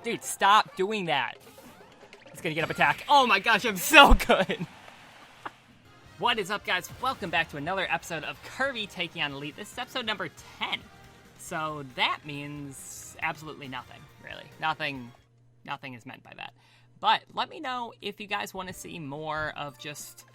Dude, stop doing that. He's gonna get up attack. Oh my gosh, I'm so good. What is up, guys? Welcome back to another episode of Kirby taking on Elite. This is episode number 10. So that means absolutely nothing, really. Nothing is meant by that. But let me know if you guys want to see more of just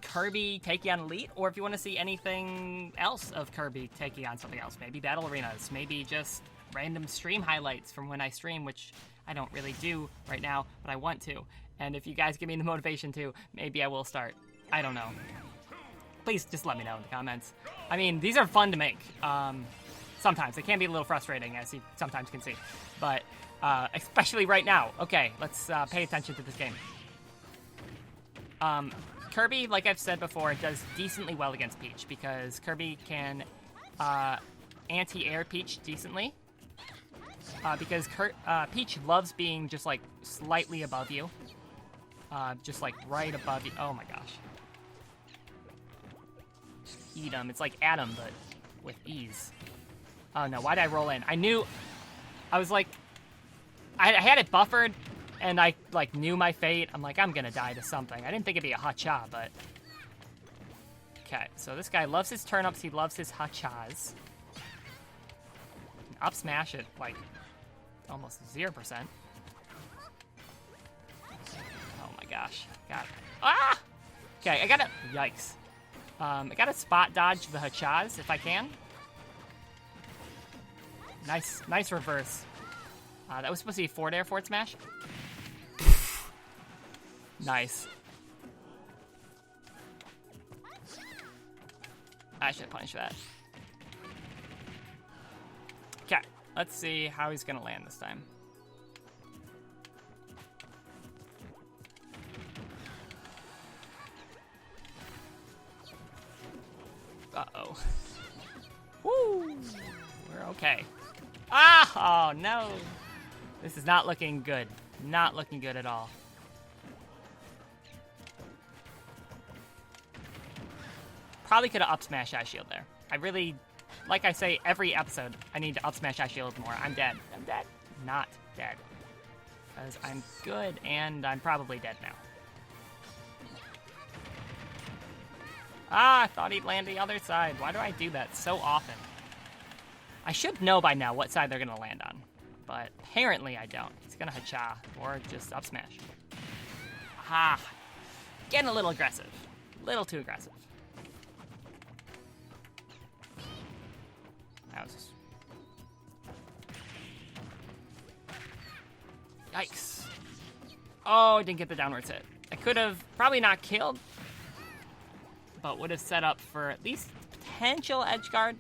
Kirby taking on Elite, or if you want to see anything else of Kirby taking on something else. Maybe battle arenas, maybe just random stream highlights from when I stream, which I don't really do right now, but I want to. And if you guys give me the motivation to, maybe I will start. I don't know. Please just let me know in the comments. I mean, these are fun to make. Sometimes. They can be a little frustrating, as you sometimes can see. But especially right now. Okay, let's pay attention to this game. Kirby, like I've said before, does decently well against Peach, because Kirby can anti-air Peach decently. Because Peach loves being just, like, slightly above you. Just, like, right above you. Oh, my gosh. Eat 'em. It's like Adam, but with ease. Oh, no. Why did I roll in? I was, like... I had it buffered, and I, like, knew my fate. I'm like, I'm gonna die to something. I didn't think it'd be a hacha, but... Okay, so this guy loves his turnips. He loves his hachas. Up smash it, like... almost 0%. Oh my gosh. God. Ah! Okay, I gotta... Yikes. I gotta spot dodge the hachas if I can. Nice reverse. That was supposed to be forward air forward smash. Nice. I should punish that. Okay. Let's see how he's gonna land this time. Uh-oh. Woo! We're okay. Ah! Oh, no! This is not looking good. Not looking good at all. Probably could have up smash Ice Shield there. I really... Like I say every episode, I need to up smash Ice Shield more. I'm dead. I'm dead. Not dead. Because I'm good, and I'm probably dead now. Ah, I thought he'd land the other side. Why do I do that so often? I should know by now what side they're going to land on. But apparently I don't. He's going to hacha, or just up smash. Ah, getting a little aggressive. A little too aggressive. That was... Yikes. Oh, I didn't get the downwards hit. I could have probably not killed, but would have set up for at least potential edge guard.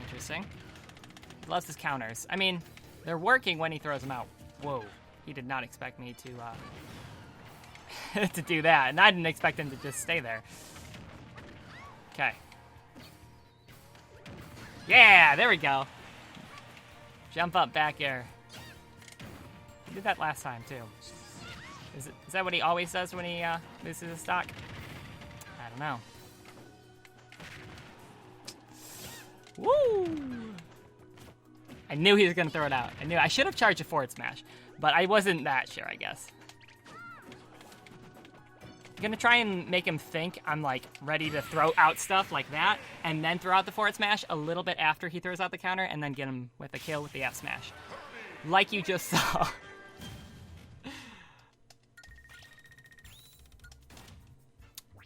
Interesting. Loves his counters. I mean, they're working when he throws them out. Whoa. He did not expect me to to do that, and I didn't expect him to just stay there. Okay. Yeah, there we go. Jump up, back air. He did that last time, too. Is that what he always does when he loses his stock? I don't know. Woo! I knew he was going to throw it out. I should have charged a forward smash, but I wasn't that sure, I guess. I'm going to try and make him think I'm, like, ready to throw out stuff like that, and then throw out the forward smash a little bit after he throws out the counter, and then get him with a kill with the F smash. Like you just saw.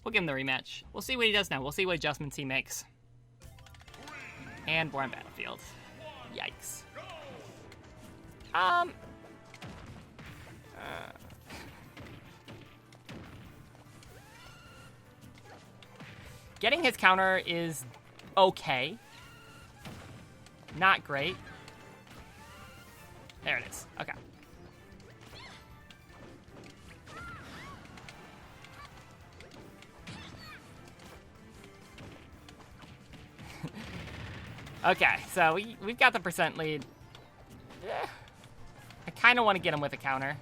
We'll give him the rematch. We'll see what he does now. We'll see what adjustments he makes. And we're on battlefield. Yikes. Getting his counter is okay. Not great. There it is. Okay. Okay, so we've got the percent lead. I kind of want to get him with a counter.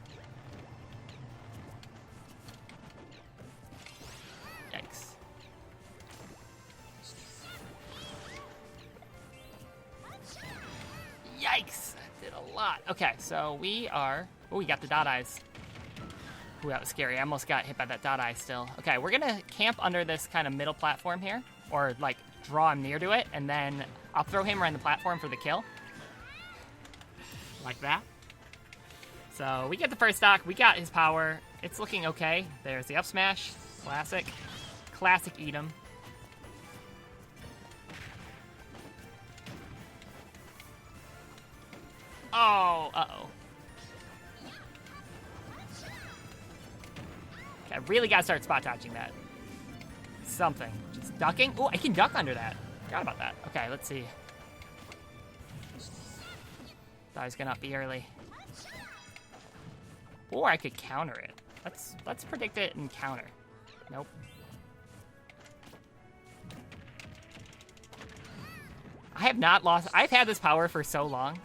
Yikes. Yikes. did a lot. Okay, so we are... Oh, we got the dot eyes. Ooh, that was scary. I almost got hit by that dot eye still. Okay, we're gonna camp under this kind of middle platform here. Or, like, draw him near to it, and then I'll throw him around the platform for the kill. Like that. So, we get the first stock. We got his power. It's looking okay. There's the up smash. Classic. Classic eat 'em. Oh, uh-oh. Okay, I really gotta start spot dodging that. Something. Just ducking. Oh, I can duck under that. Forgot about that. Okay, let's see. Thought I was gonna up B early. Or I could counter it. Let's predict it and counter. Nope. I have not lost. I've had this power for so long.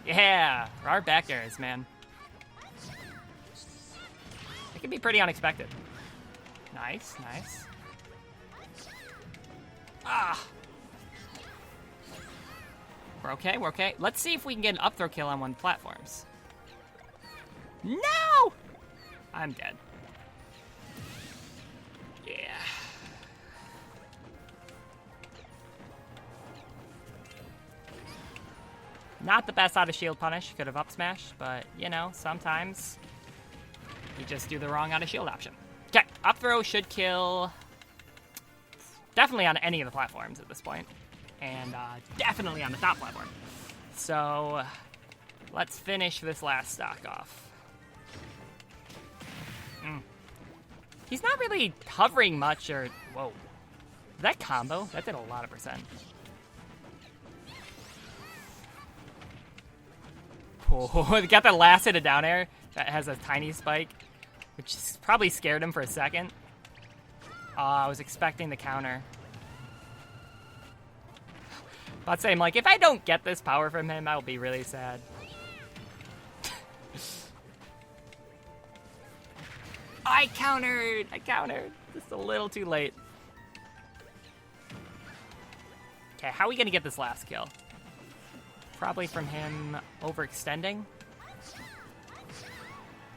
Yeah, our back airs, man. It can be pretty unexpected. Nice, nice. Ah! We're okay, we're okay. Let's see if we can get an up throw kill on one of the platforms. No! I'm dead. Yeah. Not the best out of shield punish. Could have up smashed, but, you know, sometimes you just do the wrong out of shield option. Okay, up throw should kill definitely on any of the platforms at this point. And definitely on the top platform. So, let's finish this last stock off. He's not really hovering much or... Whoa. That combo, that did a lot of percent. Oh, got the last hit of down air that has a tiny spike, which probably scared him for a second. I was expecting the counter. But same, like, if I don't get this power from him, I'll be really sad. I countered! Just a little too late. Okay, how are we gonna get this last kill? Probably from him overextending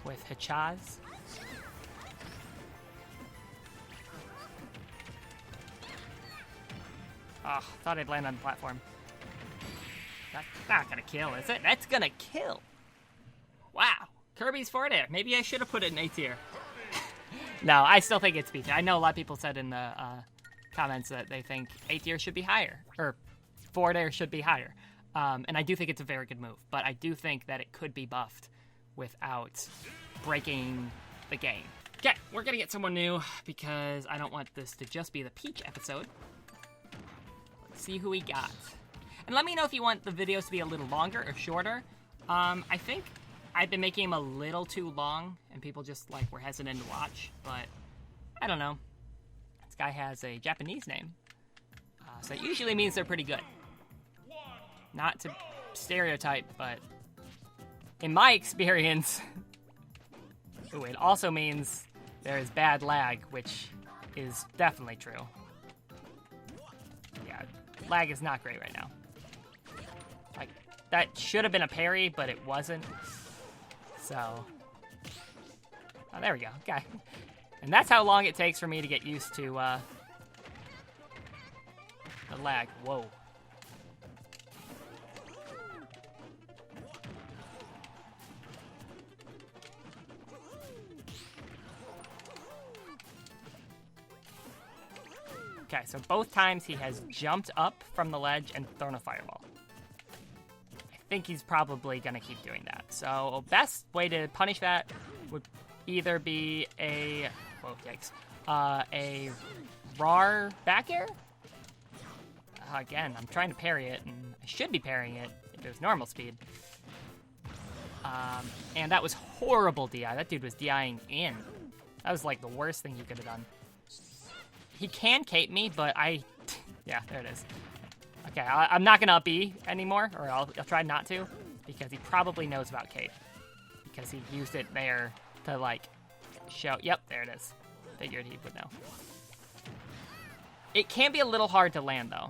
with Hichaz. Oh, thought I'd land on the platform. That's not gonna kill, is it? That's gonna kill. Wow, Kirby's forward air. Maybe I should have put it in A tier. No, I still think it's B tier. I know a lot of people said in the comments that they think A tier should be higher, or forward air should be higher. And I do think it's a very good move, but I do think that it could be buffed without breaking the game. Okay, we're gonna get someone new because I don't want this to just be the Peach episode. Let's see who we got. And let me know if you want the videos to be a little longer or shorter. I think I've been making them a little too long, and people just like were hesitant to watch, but I don't know. This guy has a Japanese name, so it usually means they're pretty good. Not to stereotype, but in my experience, ooh, it also means there is bad lag, which is definitely true. Yeah, lag is not great right now. Like, that should have been a parry, but it wasn't. So, oh, there we go, okay. And that's how long it takes for me to get used to the lag. Whoa. Okay, so both times he has jumped up from the ledge and thrown a fireball. I think he's probably going to keep doing that. So best way to punish that would either be a, whoa, yikes, a RAR back air. Again, I'm trying to parry it, and I should be parrying it if it was normal speed. And that was horrible DI. That dude was DIing in. That was like the worst thing he could have done. He can cape me, but yeah, there it is. Okay, I'm not gonna up B anymore, or I'll try not to, because he probably knows about cape. Because he used it there to, like, show, yep, there it is. Figured he would know. It can be a little hard to land, though.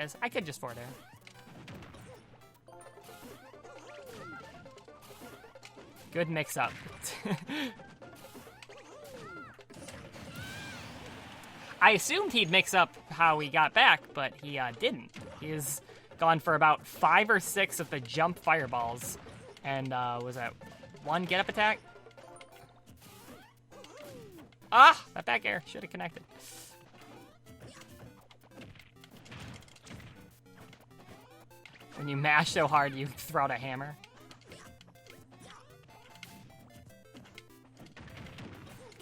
is. I could just forward air. Good mix-up. I assumed he'd mix up how he got back, but he didn't. He has gone for about 5 or 6 of the jump fireballs. And was that 1 get-up attack? Ah! That back air should have connected. When you mash so hard, you throw out a hammer.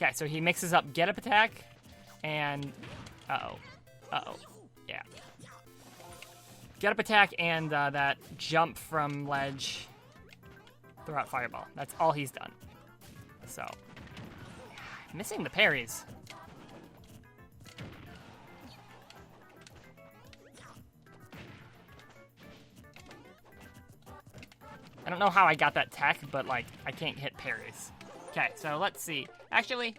Okay, so he mixes up get-up attack and... Uh-oh. Uh-oh. Yeah. Get-up attack and that jump from ledge. Throw out fireball. That's all he's done. So... missing the parries. I don't know how I got that tech, but, like, I can't hit parries. Okay, so let's see. Actually,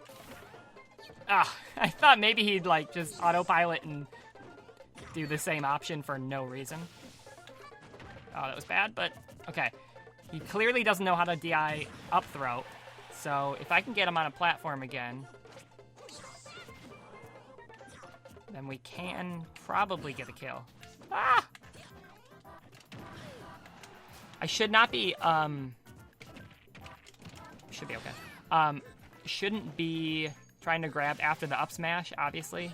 I thought maybe he'd, like, just autopilot and do the same option for no reason. Oh, that was bad, but okay. He clearly doesn't know how to DI up throw, so if I can get him on a platform again, then we can probably get a kill. Ah! I should not be, should be okay. Shouldn't be trying to grab after the up smash, obviously.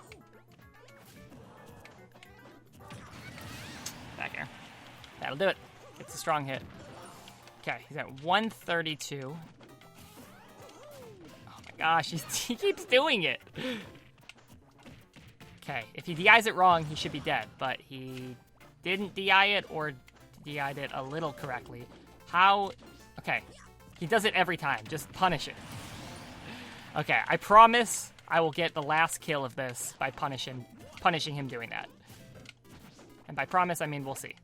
Back air. That'll do it. It's a strong hit. Okay, he's at 132. Oh my gosh, he keeps doing it. Okay, if he DIs it wrong, he should be dead, but he didn't DI it or DI'd it a little correctly. How? Okay, he does it every time. Just punish it. Okay, I promise I will get the last kill of this by punishing him doing that. And by promise, I mean we'll see.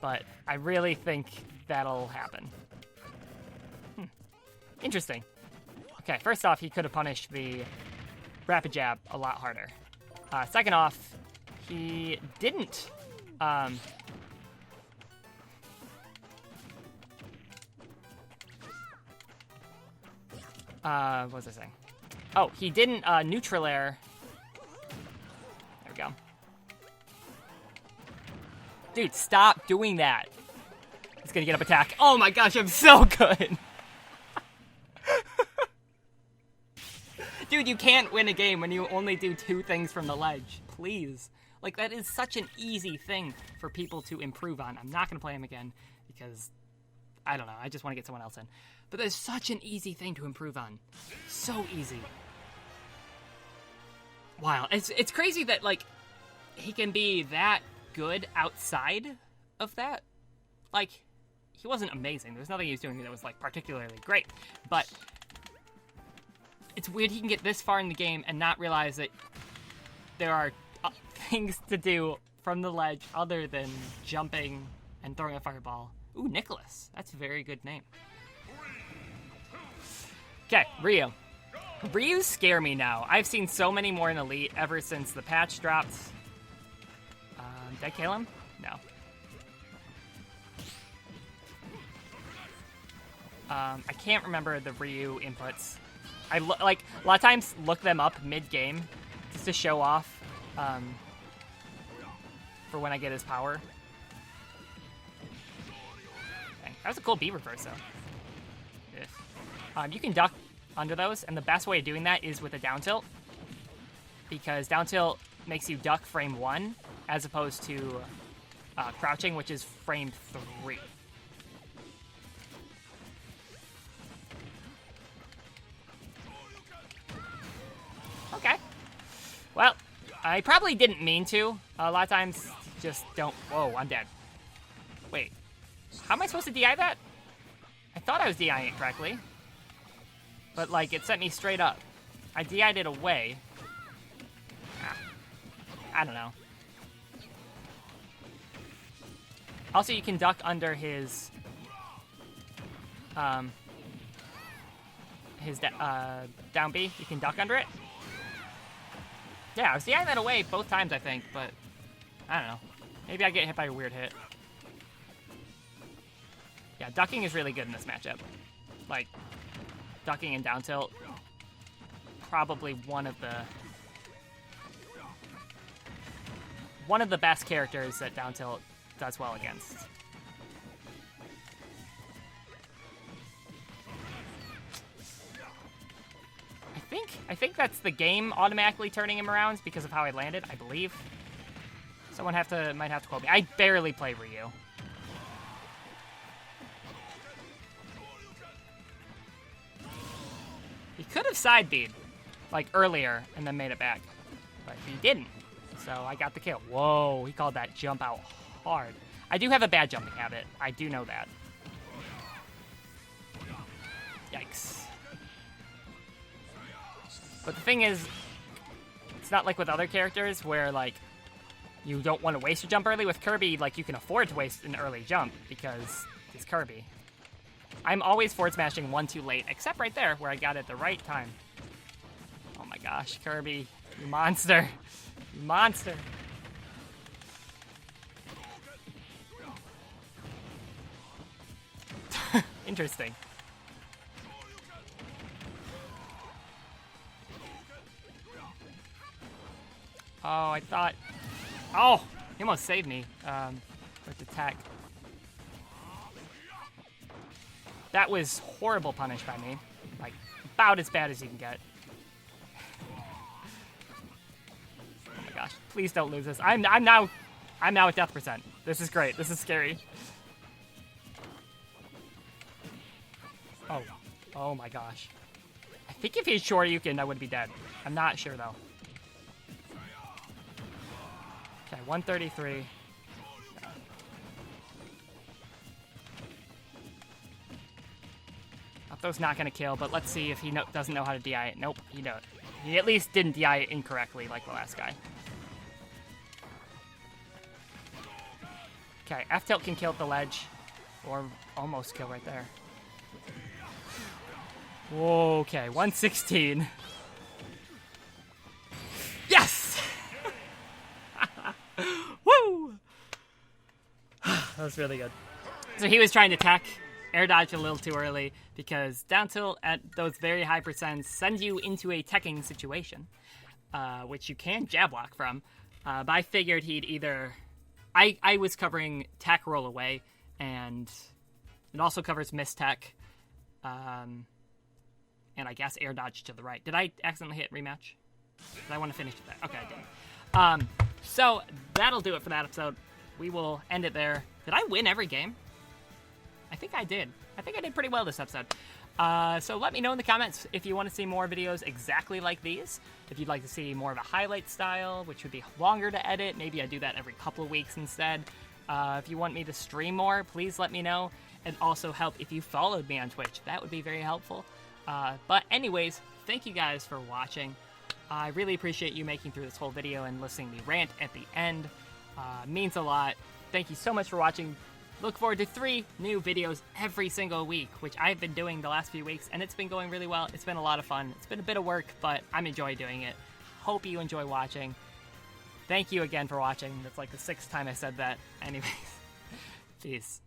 But I really think that'll happen. Interesting. Okay, first off, he could have punished the rapid jab a lot harder. Second off, he didn't... what was I saying? Oh, he didn't neutral air. There we go. Dude, stop doing that. He's gonna get up attack. Oh my gosh, I'm so good. Dude, you can't win a game when you only do 2 things from the ledge. Please. Like, that is such an easy thing for people to improve on. I'm not gonna play him again because, I don't know, I just want to get someone else in. But there's such an easy thing to improve on. So easy. Wow, it's crazy that, like, he can be that good outside of that. Like, he wasn't amazing. There's nothing he was doing that was, like, particularly great. But it's weird he can get this far in the game and not realize that there are things to do from the ledge other than jumping and throwing a fireball. Ooh, Nicholas. That's a very good name. Okay, Ryu. Ryus scare me now. I've seen so many more in Elite ever since the patch dropped. Did I kill him? No. I can't remember the Ryu inputs. I like a lot of times look them up mid-game just to show off for when I get his power. Okay. That was a cool B reverse though. You can duck under those, and the best way of doing that is with a down tilt, because down tilt makes you duck frame 1 as opposed to crouching, which is frame 3. Okay. Well, I probably didn't mean to. A lot of times, just don't... Whoa, I'm dead. Wait. How am I supposed to DI that? I thought I was DIing it correctly. But, like, it sent me straight up. I DI'd it away. I don't know. Also, you can duck under his... down B. You can duck under it. Yeah, I was DIing that away both times, I think, but... I don't know. Maybe I get hit by a weird hit. Yeah, ducking is really good in this matchup. Like, ducking and down tilt. Probably one of the best characters that down tilt does well against. I think that's the game automatically turning him around because of how I landed, I believe. Someone might have to quote me. I barely play Ryu. He could have side B'd, like earlier, and then made it back. But he didn't. So I got the kill. Whoa, he called that jump out hard. I do have a bad jumping habit. I do know that. Yikes. But the thing is, it's not like with other characters where, like, you don't want to waste your jump early. With Kirby, like, you can afford to waste an early jump because he's Kirby. I'm always forward smashing one too late, except right there where I got it at the right time. Oh my gosh, Kirby, you monster. You monster. Interesting. Oh, I thought... Oh! He almost saved me with the tech. That was horrible punish by me. Like, about as bad as you can get. Oh my gosh. Please don't lose this. I'm now at death percent. This is great. This is scary. Oh. Oh my gosh. I think if he's Shoryuken, I would be dead. I'm not sure though. Okay, 133. Uptho's not going to kill, but let's see if he doesn't know how to DI it. Nope, he don't. He at least didn't DI it incorrectly like the last guy. Okay, F-tilt can kill at the ledge. Or almost kill right there. Whoa, okay, 116. Yes! Woo! That was really good. So he was trying to tech, air dodge a little too early, because down tilt at those very high percents sends you into a teching situation, which you can jab block from. But I figured he'd either... I was covering tech roll away, and it also covers miss tech, and I guess air dodge to the right. Did I accidentally hit rematch? Did I want to finish that? Okay, I didn't. So that'll do it for that episode. We will end it there. Did I win every game? I think I did. I think I did pretty well this episode. So let me know in the comments if you want to see more videos exactly like these. If you'd like to see more of a highlight style, which would be longer to edit. Maybe I do that every couple of weeks instead. If you want me to stream more, please let me know. And also help if you followed me on Twitch. That would be very helpful. But anyways, thank you guys for watching. I really appreciate you making through this whole video and listening to me rant at the end. Means a lot. Thank you so much for watching. Look forward to 3 new videos every single week, which I've been doing the last few weeks, and it's been going really well. It's been a lot of fun. It's been a bit of work, but I'm enjoying doing it. Hope you enjoy watching. Thank you again for watching. That's like the 6th time I said that. Anyways, peace.